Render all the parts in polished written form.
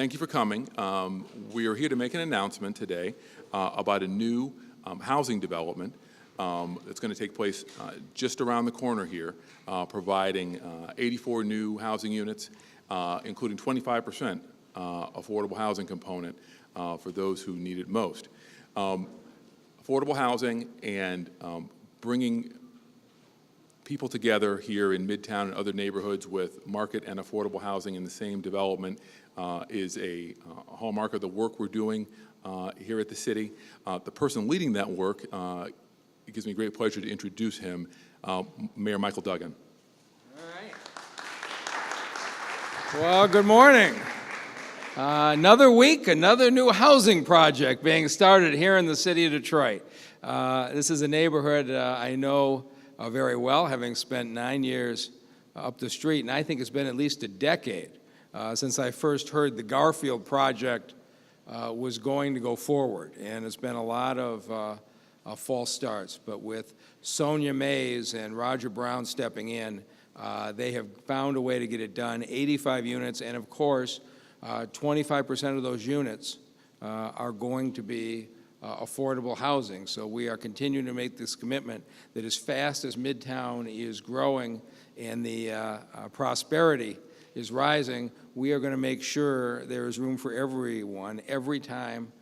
Thank you for coming. We are here to make an announcement today about a new housing development that's going to take place just around the corner here, providing 84 new housing units, including 25% affordable housing component for those who need it most. Affordable housing and bringing people together here in Midtown and other neighborhoods with market and affordable housing in the same development is a hallmark of the work we're doing here at the city. The person leading that work, it gives me great pleasure to introduce him, Mayor Michael Duggan. All right. Well, good morning. Another week, another new housing project being started here in the city of Detroit. This is a neighborhood I know very well, having spent 9 years up the street, and I think it's been at least a decade since I first heard the Garfield project was going to go forward, and it's been a lot of false starts. But with Sonia Mays and Roger Brown stepping in, they have found a way to get it done. 85 units, and of course, 25% of those units are going to be affordable housing. So we are continuing to make this commitment that as fast as Midtown is growing and the prosperity is rising, we are going to make sure there is room for everyone every time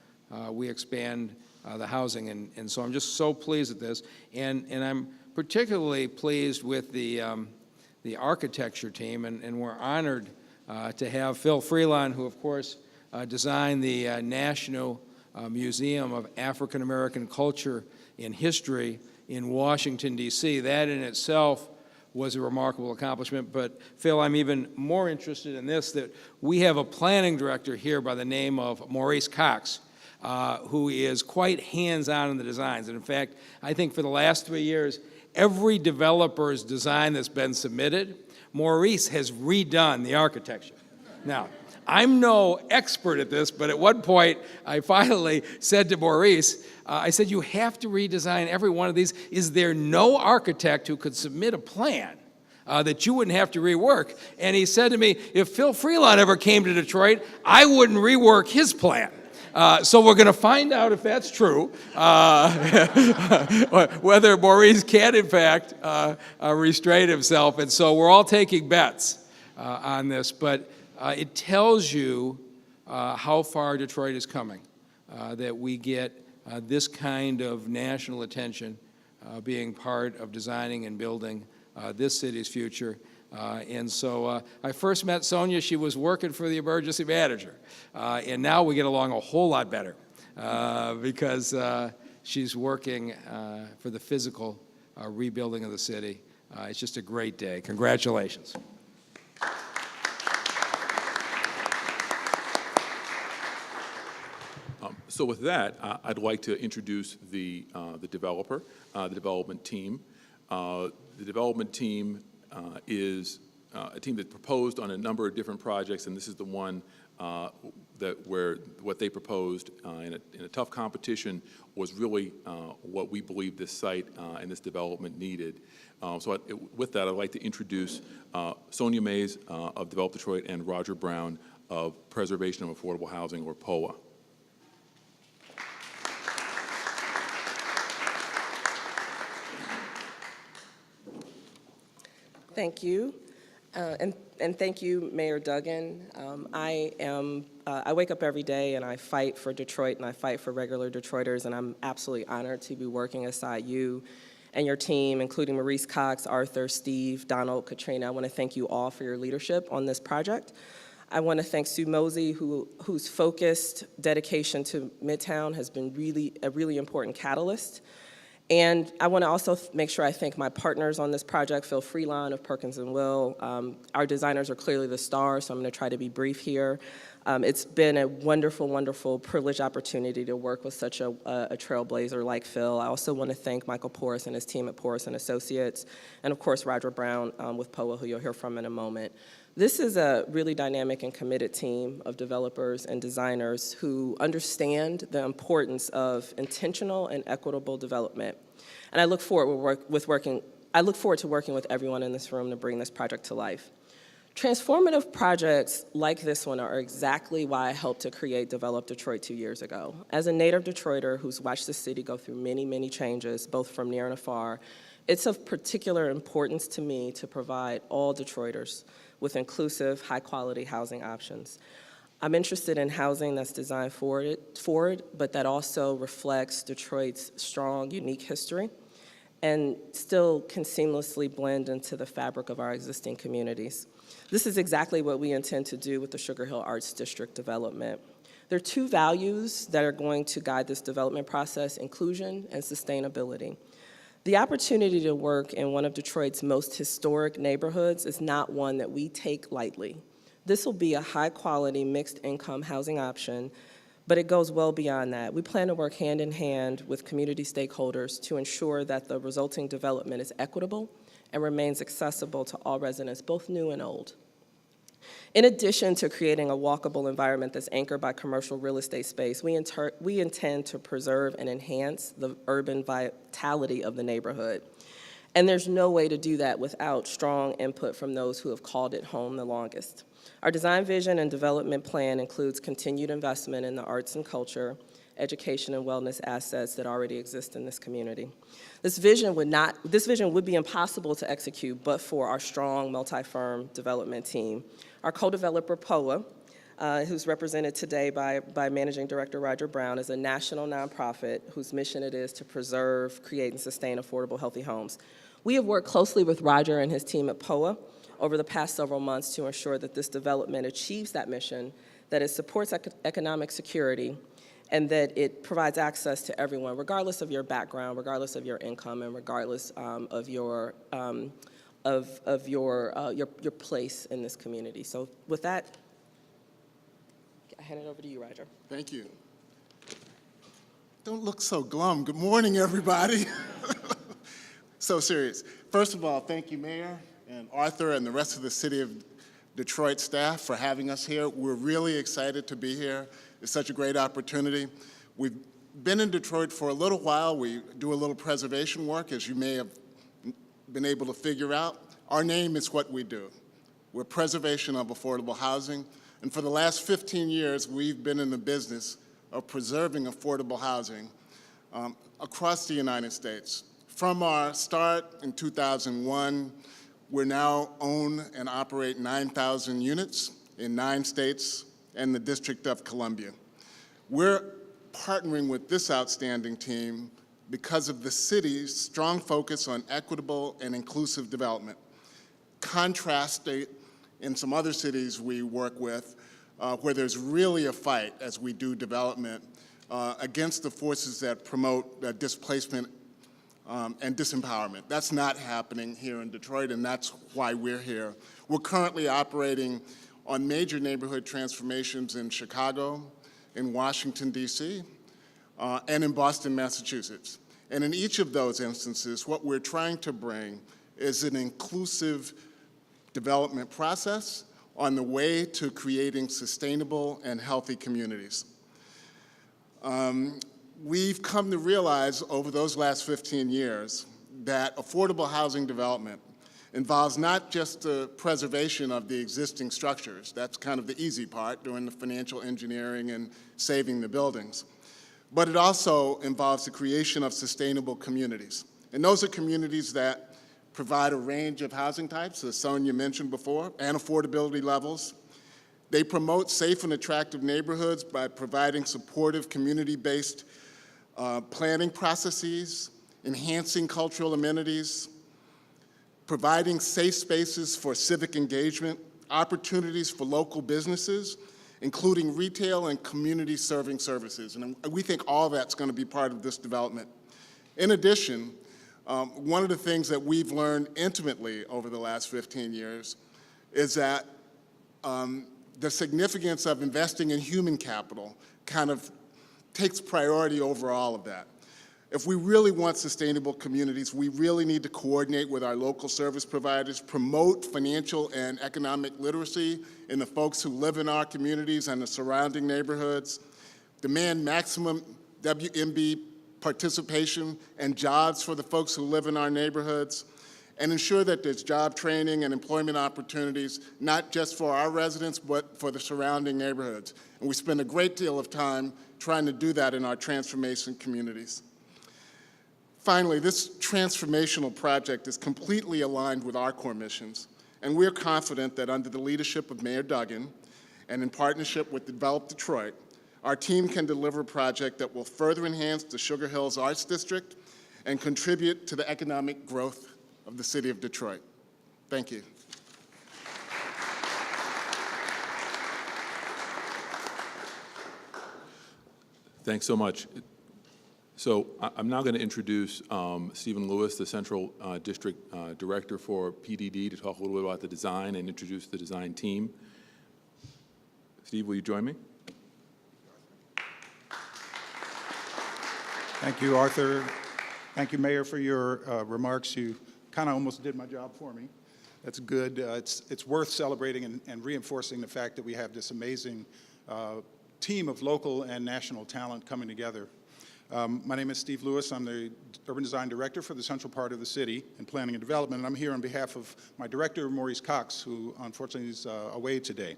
we expand the housing. And so I'm just so pleased with this. And I'm particularly pleased with the architecture team, and we're honored to have Phil Freelon, who of course designed the National Museum of African American Culture and History in Washington, D.C. That in itself was a remarkable accomplishment. But Phil, I'm even more interested in this, that we have a planning director here by the name of Maurice Cox, who is quite hands-on in the designs. And in fact, I think for the last 3 years, every developer's design that's been submitted, Maurice has redone the architecture. Now, I'm no expert at this, but at one point I finally said to Maurice, I said, you have to redesign every one of these. Is there no architect who could submit a plan that you wouldn't have to rework? And he said to me, if Phil Freelon ever came to Detroit, I wouldn't rework his plan. So we're going to find out if that's true, whether Maurice can, in fact, restrain himself. And so we're all taking bets on this. But it tells you how far Detroit is coming, that we get this kind of national attention being part of designing and building this city's future. And so I first met Sonia, she was working for the emergency manager. And now we get along a whole lot better because she's working for the physical rebuilding of the city. It's just a great day. Congratulations. So with that, I'd like to introduce the developer, the development team. The development team is a team that proposed on a number of different projects, and this is the one where what they proposed in a tough competition was really what we believe this site and this development needed. With that, I'd like to introduce Sonia Mays of Develop Detroit and Roger Brown of Preservation of Affordable Housing, or POA. Thank you, and thank you, Mayor Duggan. I wake up every day and I fight for Detroit and I fight for regular Detroiters, and I'm absolutely honored to be working aside you and your team, including Maurice Cox, Arthur, Steve, Donald, Katrina. I want to thank you all for your leadership on this project. I want to thank Sue Mosey, whose focused dedication to Midtown has been a really important catalyst. And I want to also make sure I thank my partners on this project, Phil Freelon of Perkins & Will. Our designers are clearly the stars, so I'm going to try to be brief here. It's been a wonderful, wonderful privileged opportunity to work with such a trailblazer like Phil. I also want to thank Michael Porras and his team at Porras & Associates, and of course Roger Brown with POA, who you'll hear from in a moment. This is a really dynamic and committed team of developers and designers who understand the importance of intentional and equitable development. And I look forward to working with everyone in this room to bring this project to life. Transformative projects like this one are exactly why I helped to create Develop Detroit 2 years ago. As a native Detroiter who's watched the city go through many, many changes, both from near and afar, it's of particular importance to me to provide all Detroiters with inclusive, high-quality housing options. I'm interested in housing that's designed for it, but that also reflects Detroit's strong, unique history and still can seamlessly blend into the fabric of our existing communities. This is exactly what we intend to do with the Sugar Hill Arts District development. There are two values that are going to guide this development process: inclusion and sustainability. The opportunity to work in one of Detroit's most historic neighborhoods is not one that we take lightly. This will be a high-quality, mixed-income housing option, but it goes well beyond that. We plan to work hand in hand with community stakeholders to ensure that the resulting development is equitable and remains accessible to all residents, both new and old. In addition to creating a walkable environment that's anchored by commercial real estate space, we intend to preserve and enhance the urban vitality of the neighborhood. And there's no way to do that without strong input from those who have called it home the longest. Our design vision and development plan includes continued investment in the arts and culture, education and wellness assets that already exist in this community. This vision would be impossible to execute but for our strong multi-firm development team. Our co-developer, POA, who's represented today by Managing Director Roger Brown, is a national nonprofit whose mission it is to preserve, create, and sustain affordable, healthy homes. We have worked closely with Roger and his team at POA over the past several months to ensure that this development achieves that mission, that it supports economic security, and that it provides access to everyone, regardless of your background, regardless of your income, and regardless of your place in this community. So with that, I hand it over to you, Roger. Thank you. Don't look so glum. Good morning, everybody. So serious. First of all, thank you, Mayor and Arthur and the rest of the City of Detroit staff for having us here. We're really excited to be here. It's such a great opportunity. We've been in Detroit for a little while. We do a little preservation work, as you may have been able to figure out. Our name is what we do. We're preservation of affordable housing. And for the last 15 years, we've been in the business of preserving affordable housing across the United States. From our start in 2001, we now own and operate 9,000 units in 9 states and the District of Columbia. We're partnering with this outstanding team because of the city's strong focus on equitable and inclusive development. Contrast it in some other cities we work with where there's really a fight as we do development against the forces that promote displacement and disempowerment. That's not happening here in Detroit, and that's why we're here. We're currently operating on major neighborhood transformations in Chicago, in Washington, D.C., and in Boston, Massachusetts. And in each of those instances, what we're trying to bring is an inclusive development process on the way to creating sustainable and healthy communities. We've come to realize over those last 15 years that affordable housing development involves not just the preservation of the existing structures, that's kind of the easy part, doing the financial engineering and saving the buildings, but it also involves the creation of sustainable communities. And those are communities that provide a range of housing types, as Sonia mentioned before, and affordability levels. They promote safe and attractive neighborhoods by providing supportive community-based planning processes, enhancing cultural amenities, providing safe spaces for civic engagement, opportunities for local businesses, including retail and community serving services. And we think all that's going to be part of this development. In addition, one of the things that we've learned intimately over the last 15 years is that the significance of investing in human capital kind of takes priority over all of that. If we really want sustainable communities, we really need to coordinate with our local service providers, promote financial and economic literacy in the folks who live in our communities and the surrounding neighborhoods, demand maximum WMB participation and jobs for the folks who live in our neighborhoods, and ensure that there's job training and employment opportunities, not just for our residents, but for the surrounding neighborhoods. And we spend a great deal of time trying to do that in our transformation communities. Finally, this transformational project is completely aligned with our core missions, and we're confident that under the leadership of Mayor Duggan and in partnership with Develop Detroit, our team can deliver a project that will further enhance the Sugar Hills Arts District and contribute to the economic growth of the city of Detroit. Thank you. Thanks so much. So I'm now going to introduce Stephen Lewis, the Central District Director for PDD, to talk a little bit about the design and introduce the design team. Steve, will you join me? Thank you, Arthur. Thank you, Mayor, for your remarks. You kind of almost did my job for me. That's good. It's worth celebrating and reinforcing the fact that we have this amazing team of local and national talent coming together. My name is Steve Lewis. I'm the Urban Design Director for the central part of the city in planning and development, and I'm here on behalf of my director, Maurice Cox, who unfortunately is away today.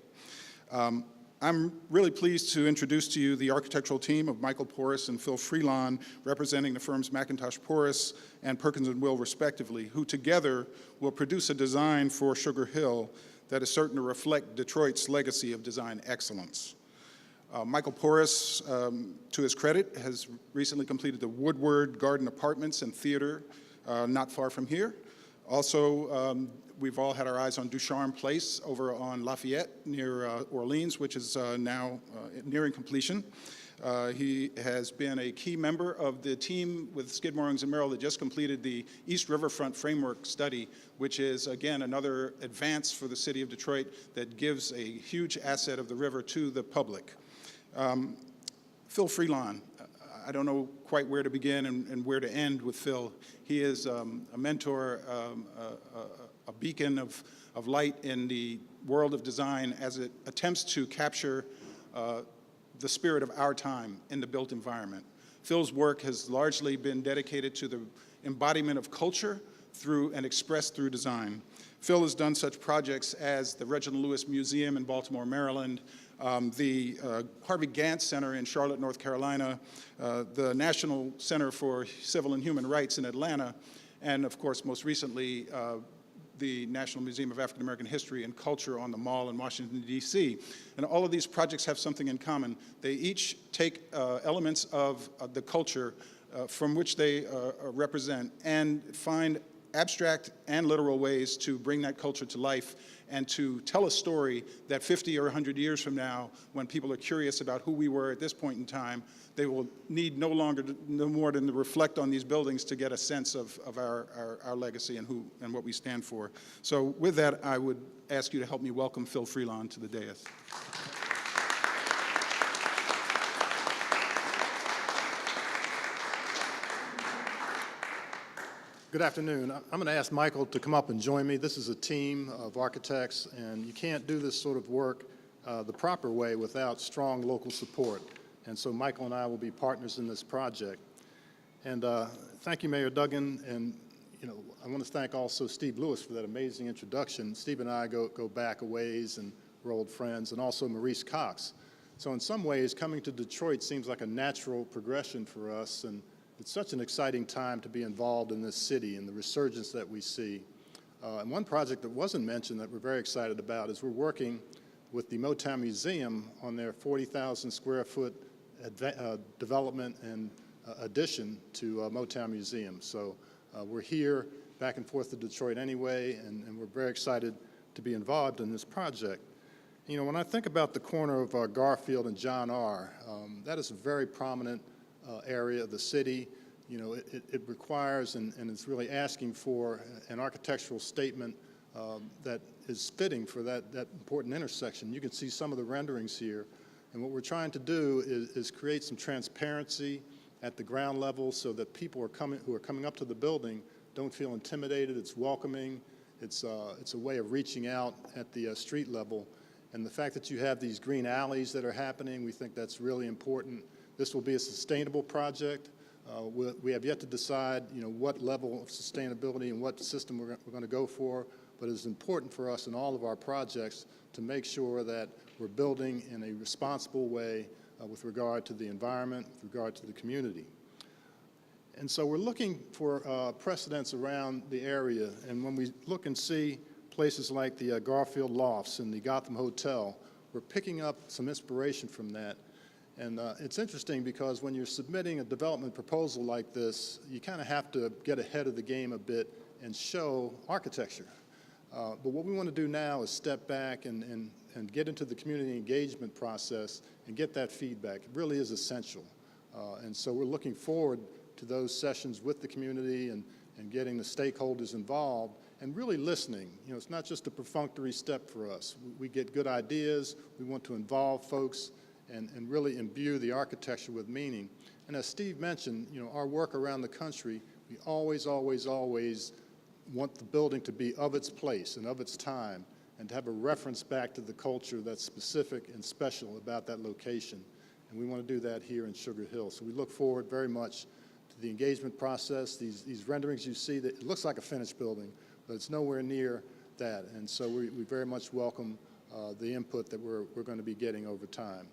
I'm really pleased to introduce to you the architectural team of Michael Porras and Phil Freelon, representing the firms McIntosh Porras and Perkins & Will, respectively, who together will produce a design for Sugar Hill that is certain to reflect Detroit's legacy of design excellence. Michael Porras, to his credit, has recently completed the Woodward Garden Apartments and Theater not far from here. Also, we've all had our eyes on Ducharme Place over on Lafayette near Orleans, which is now nearing completion. He has been a key member of the team with Skidmore, Owings & Merrill that just completed the East Riverfront Framework Study, which is, again, another advance for the city of Detroit that gives a huge asset of the river to the public. Phil Freelon, I don't know quite where to begin and where to end with Phil. He is a mentor, a beacon of light in the world of design as it attempts to capture the spirit of our time in the built environment. Phil's work has largely been dedicated to the embodiment of culture through and expressed through design. Phil has done such projects as the Reginald Lewis Museum in Baltimore, Maryland, the Harvey Gantt Center in Charlotte, North Carolina, the National Center for Civil and Human Rights in Atlanta, and of course, most recently, the National Museum of African American History and Culture on the Mall in Washington, D.C. And all of these projects have something in common. They each take elements of the culture from which they represent and find abstract and literal ways to bring that culture to life and to tell a story that 50 or 100 years from now, when people are curious about who we were at this point in time, they will need no more than to reflect on these buildings to get a sense of our legacy and what we stand for. So with that, I would ask you to help me welcome Phil Freelon to the dais. Good afternoon. I'm going to ask Michael to come up and join me. This is a team of architects, and you can't do this sort of work the proper way without strong local support. And so Michael and I will be partners in this project. And thank you, Mayor Duggan. And I want to thank also Steve Lewis for that amazing introduction. Steve and I go back a ways, and we're old friends, and also Maurice Cox. So in some ways, coming to Detroit seems like a natural progression for us, and it's such an exciting time to be involved in this city and the resurgence that we see. And one project that wasn't mentioned that we're very excited about is we're working with the Midtown Museum on their 40,000 square foot development and addition to Midtown Museum. So we're here back and forth to Detroit anyway, and we're very excited to be involved in this project. When I think about the corner of Garfield and John R., that is a very prominent area of the city. It requires and it's really asking for an architectural statement that is fitting for that important intersection. You can see some of the renderings here, and what we're trying to do is create some transparency at the ground level so that people who are coming up to the building don't feel intimidated. It's welcoming. It's a way of reaching out at the street level, and the fact that you have these green alleys that are happening, we think that's really important. This will be a sustainable project. We have yet to decide, what level of sustainability and what system we're going to go for, but it's important for us in all of our projects to make sure that we're building in a responsible way with regard to the environment, with regard to the community. And so we're looking for precedents around the area, and when we look and see places like the Garfield Lofts and the Gotham Hotel, we're picking up some inspiration from that. And it's interesting because when you're submitting a development proposal like this, you kind of have to get ahead of the game a bit and show architecture. But what we want to do now is step back and get into the community engagement process and get that feedback. It really is essential. And so we're looking forward to those sessions with the community and getting the stakeholders involved and really listening. It's not just a perfunctory step for us. We get good ideas. We want to involve folks and really imbue the architecture with meaning. And as Steve mentioned, our work around the country, we always, always, always want the building to be of its place and of its time and to have a reference back to the culture that's specific and special about that location. And we want to do that here in Sugar Hill. So we look forward very much to the engagement process. These renderings you see, that it looks like a finished building, but it's nowhere near that. And so we very much welcome the input that we're going to be getting over time.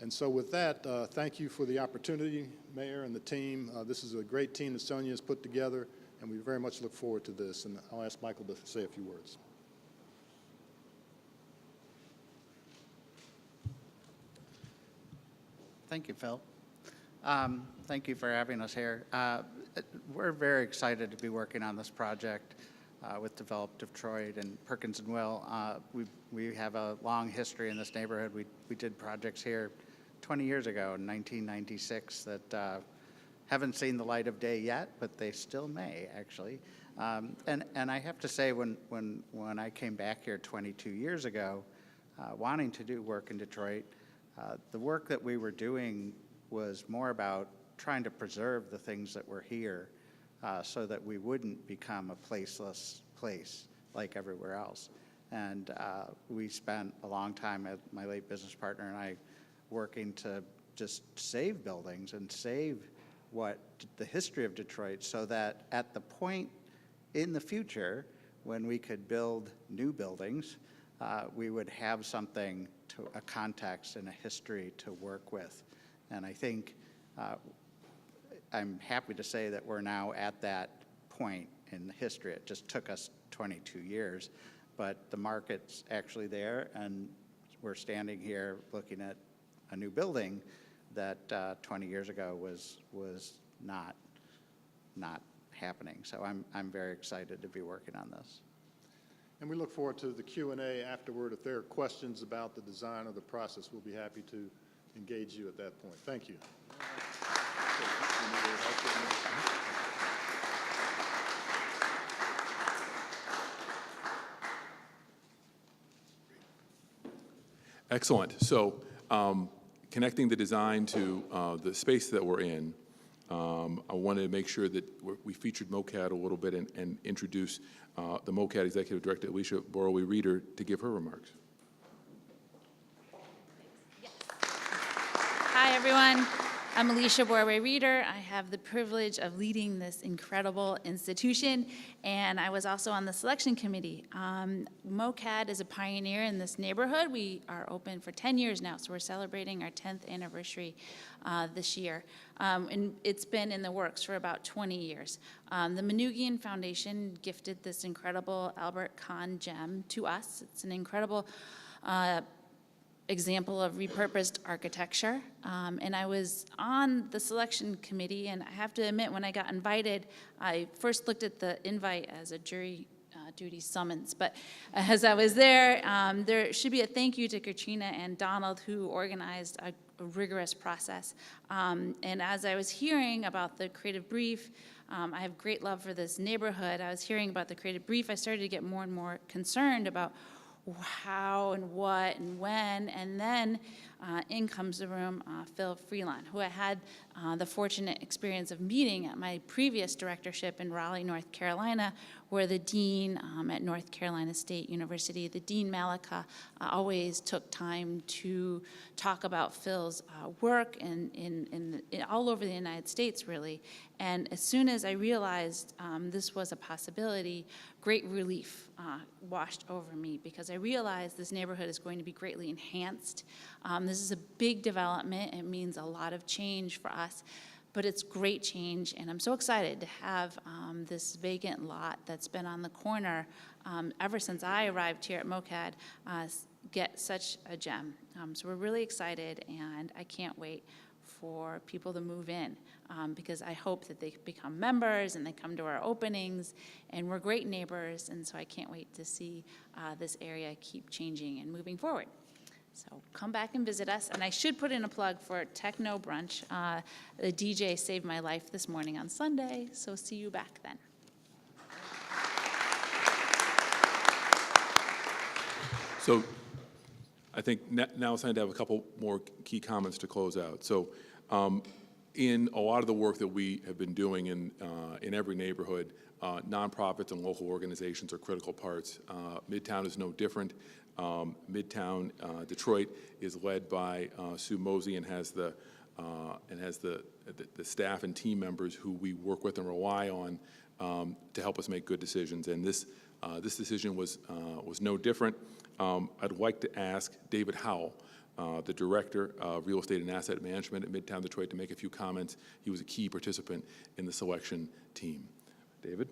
And so with that, thank you for the opportunity, Mayor and the team. This is a great team that Sonia has put together, and we very much look forward to this. And I'll ask Michael to say a few words. Thank you, Phil. Thank you for having us here. We're very excited to be working on this project with Develop Detroit and Perkins and Will. We have a long history in this neighborhood. We did projects here 20 years ago in 1996 that haven't seen the light of day yet, but they still may, actually. And I have to say, when I came back here 22 years ago, wanting to do work in Detroit, the work that we were doing was more about trying to preserve the things that were here so that we wouldn't become a placeless place like everywhere else. And we spent a long time, my late business partner and I, working to just save buildings and save the history of Detroit so that at the point in the future when we could build new buildings, we would have something, a context and a history to work with. And I think I'm happy to say that we're now at that point in history. It just took us 22 years, but the market's actually there, and we're standing here looking at a new building that 20 years ago was not happening. So I'm very excited to be working on this. And we look forward to the Q&A afterward. If there are questions about the design or the process, we'll be happy to engage you at that point. Thank you. Excellent. So connecting the design to the space that we're in, I wanted to make sure that we featured MoCAD a little bit and introduce the MoCAD Executive Director, Alicia Boroway-Reeder, to give her remarks. Hi, everyone. I'm Alicia Boroway-Reeder. I have the privilege of leading this incredible institution, and I was also on the selection committee. MoCAD is a pioneer in this neighborhood. We are open for 10 years now, so we're celebrating our 10th anniversary this year. And it's been in the works for about 20 years. The Manoogian Foundation gifted this incredible Albert Kahn gem to us. It's an incredible example of repurposed architecture. And I was on the selection committee, and I have to admit, when I got invited, I first looked at the invite as a jury duty summons. But as I was there, there should be a thank you to Katrina and Donald, who organized a rigorous process. And as I was hearing about the creative brief, I have great love for this neighborhood. I was hearing about the creative brief. I started to get more and more concerned about how and what and when. And then in comes the room Phil Freelon, who I had the fortunate experience of meeting at my previous directorship in Raleigh, North Carolina, where the dean at North Carolina State University, the Dean Malika, always took time to talk about Phil's work in all over the United States, really. And as soon as I realized this was a possibility, great relief washed over me, because I realized this neighborhood is going to be greatly enhanced. This is a big development. It means a lot of change for us, but it's great change, and I'm so excited to have this vacant lot that's been on the corner ever since I arrived here at MoCAD get such a gem. So we're really excited, and I can't wait for people to move in, because I hope that they become members and they come to our openings, and we're great neighbors, and so I can't wait to see this area keep changing and moving forward. So come back and visit us, and I should put in a plug for Techno Brunch. The DJ saved my life this morning on Sunday, so see you back then. So I think now it's time to have a couple more key comments to close out. So in a lot of the work that we have been doing in every neighborhood, nonprofits and local organizations are critical parts. Midtown is no different. Midtown Detroit is led by Sue Mosey and has the staff and team members who we work with and rely on to help us make good decisions. And this decision was no different. I'd like to ask David Howell, the Director of Real Estate and Asset Management at Midtown Detroit, to make a few comments. He was a key participant in the selection team. David?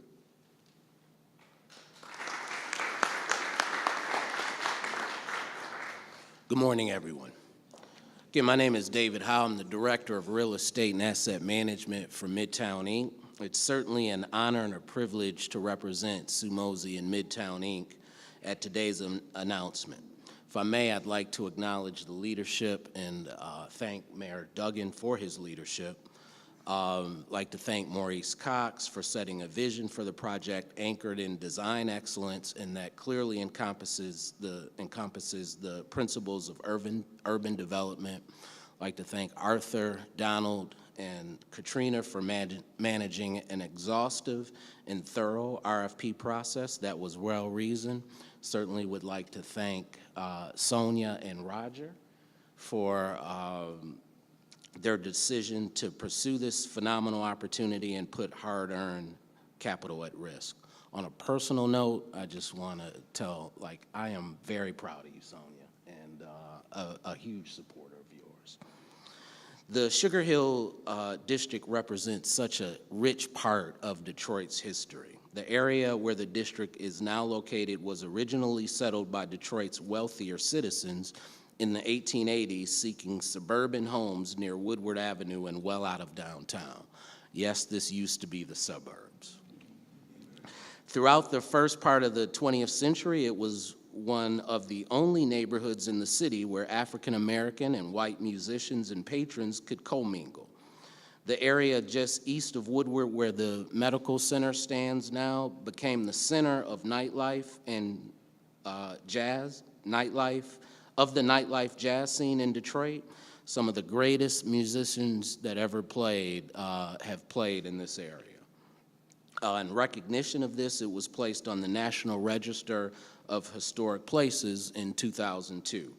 Good morning, everyone. Again, my name is David Howell. I'm the Director of Real Estate and Asset Management for Midtown, Inc. It's certainly an honor and a privilege to represent Sue Mosey and Midtown, Inc. at today's announcement. If I may, I'd like to acknowledge the leadership and thank Mayor Duggan for his leadership. I'd like to thank Maurice Cox for setting a vision for the project anchored in design excellence, and that clearly encompasses the principles of urban development. I'd like to thank Arthur, Donald, and Katrina for managing an exhaustive and thorough RFP process that was well-reasoned. Certainly would like to thank Sonia and Roger for their decision to pursue this phenomenal opportunity and put hard-earned capital at risk. On a personal note, I just want to tell, I am very proud of you, Sonia, and a huge supporter of yours. The Sugar Hill District represents such a rich part of Detroit's history. The area where the district is now located was originally settled by Detroit's wealthier citizens in the 1880s, seeking suburban homes near Woodward Avenue and well out of downtown. Yes, this used to be the suburbs. Throughout the first part of the 20th century, it was one of the only neighborhoods in the city where African American and white musicians and patrons could commingle. The area just east of Woodward, where the medical center stands now, became the center of nightlife and of the nightlife jazz scene in Detroit. Some of the greatest musicians that ever played have played in this area. In recognition of this, it was placed on the National Register of Historic Places in 2002.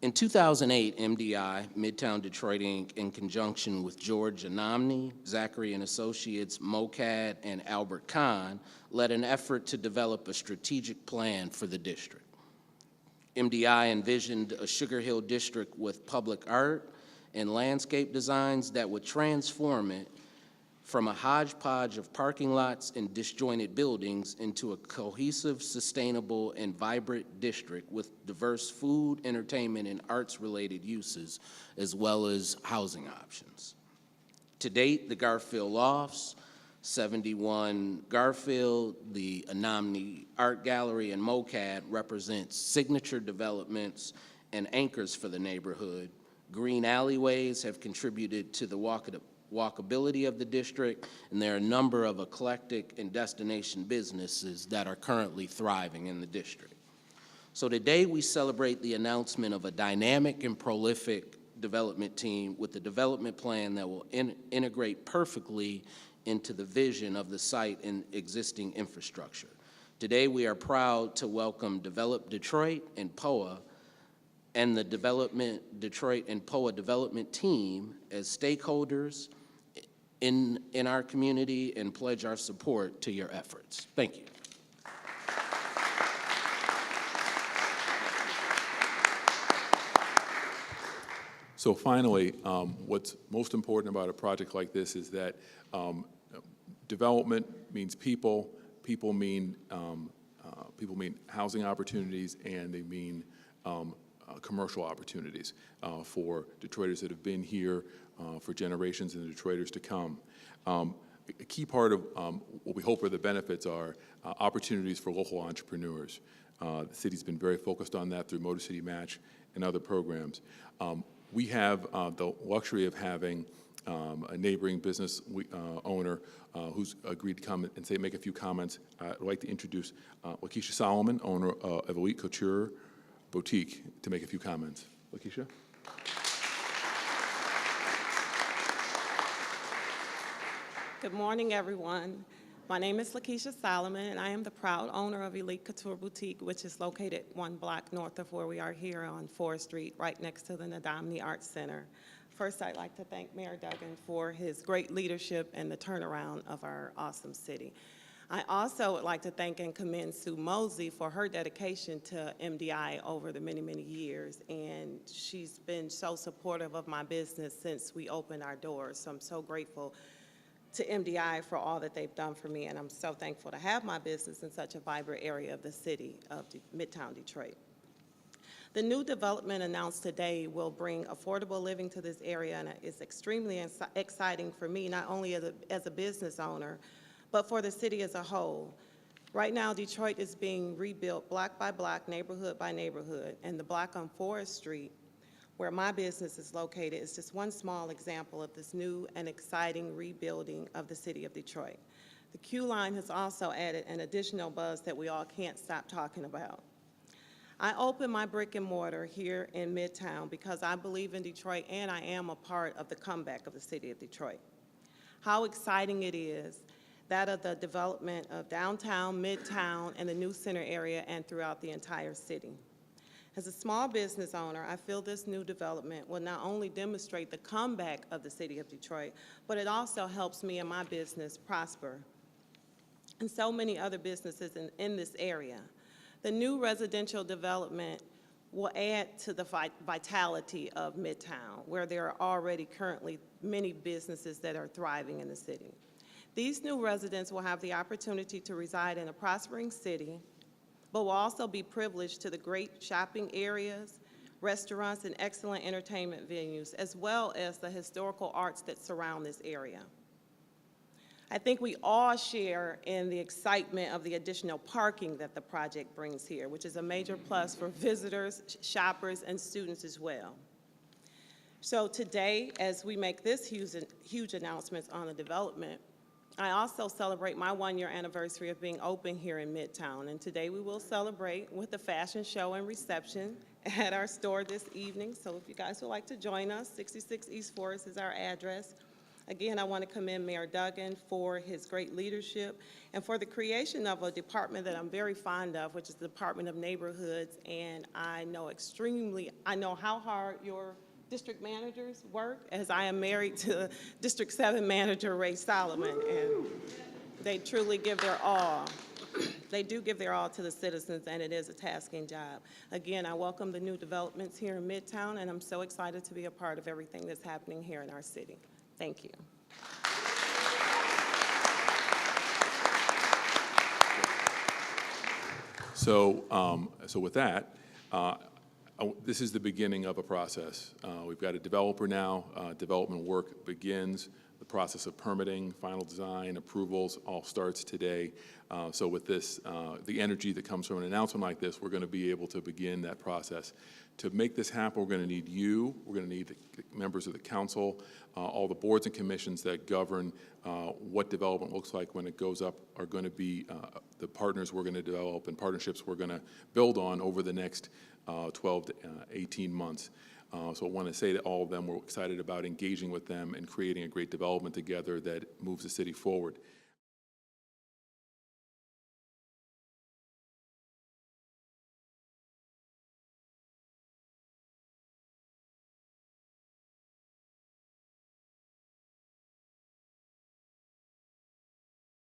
In 2008, MDI, Midtown Detroit, Inc., in conjunction with George Anomni, Zachary and Associates, MoCAD, and Albert Kahn, led an effort to develop a strategic plan for the district. MDI envisioned a Sugar Hill district with public art and landscape designs that would transform it from a hodgepodge of parking lots and disjointed buildings into a cohesive, sustainable, and vibrant district with diverse food, entertainment, and arts-related uses, as well as housing options. To date, the Garfield Lofts, 71 Garfield, the Anomni Art Gallery, and MoCAD represent signature developments and anchors for the neighborhood. Green alleyways have contributed to the walkability of the district, and there are a number of eclectic and destination businesses that are currently thriving in the district. So today we celebrate the announcement of a dynamic and prolific development team with a development plan that will integrate perfectly into the vision of the site and existing infrastructure. Today we are proud to welcome Develop Detroit and POA and the Detroit and POA development team as stakeholders in our community and pledge our support to your efforts. Thank you. So finally, what's most important about a project like this is that development means people, people mean housing opportunities, and they mean commercial opportunities for Detroiters that have been here for generations and the Detroiters to come. A key part of what we hope are the benefits are opportunities for local entrepreneurs. The city's been very focused on that through Motor City Match and other programs. We have the luxury of having a neighboring business owner who's agreed to come and make a few comments. I'd like to introduce Lakeisha Solomon, owner of Elite Couture Boutique, to make a few comments. Lakeisha? Good morning, everyone. My name is Lakeisha Solomon, and I am the proud owner of Elite Couture Boutique, which is located 1 block north of where we are here on 4th Street, right next to the Nadamni Arts Center. First, I'd like to thank Mayor Duggan for his great leadership and the turnaround of our awesome city. I also would like to thank and commend Sue Mosey for her dedication to MDI over the many, many years, and she's been so supportive of my business since we opened our doors, so I'm so grateful to MDI for all that they've done for me, and I'm so thankful to have my business in such a vibrant area of the city of Midtown Detroit. The new development announced today will bring affordable living to this area, and it's extremely exciting for me, not only as a business owner, but for the city as a whole. Right now, Detroit is being rebuilt block by block, neighborhood by neighborhood, and the block on Forest Street, where my business is located, is just one small example of this new and exciting rebuilding of the city of Detroit. The Q line has also added an additional buzz that we all can't stop talking about. I opened my brick and mortar here in Midtown because I believe in Detroit and I am a part of the comeback of the city of Detroit. How exciting it is that of the development of downtown, Midtown, and the new center area and throughout the entire city. As a small business owner, I feel this new development will not only demonstrate the comeback of the city of Detroit, but it also helps me and my business prosper, and so many other businesses in this area. The new residential development will add to the vitality of Midtown, where there are already currently many businesses that are thriving in the city. These new residents will have the opportunity to reside in a prospering city, but will also be privileged to the great shopping areas, restaurants, and excellent entertainment venues, as well as the historical arts that surround this area. I think we all share in the excitement of the additional parking that the project brings here, which is a major plus for visitors, shoppers, and students as well. So today, as we make this huge announcements on the development, I also celebrate my 1-year anniversary of being open here in Midtown, and today we will celebrate with a fashion show and reception at our store this evening. So if you guys would like to join us, 66 East Forest is our address. Again, I want to commend Mayor Duggan for his great leadership and for the creation of a department that I'm very fond of, which is the Department of Neighborhoods, and I know how hard your district managers work, as I am married to District 7 Manager Ray Solomon, and they truly give their all. They do give their all to the citizens, and it is a tasking job. Again, I welcome the new developments here in Midtown, and I'm so excited to be a part of everything that's happening here in our city. Thank you. So with that, this is the beginning of a process. We've got a developer now. Development work begins. The process of permitting, final design, approvals, all starts today. So with this, the energy that comes from an announcement like this, we're going to be able to begin that process. To make this happen, we're going to need you, we're going to need the members of the council, all the boards and commissions that govern what development looks like when it goes up are going to be the partners we're going to develop and partnerships we're going to build on over the next 12 to 18 months. So I want to say to all of them, we're excited about engaging with them and creating a great development together that moves the city forward.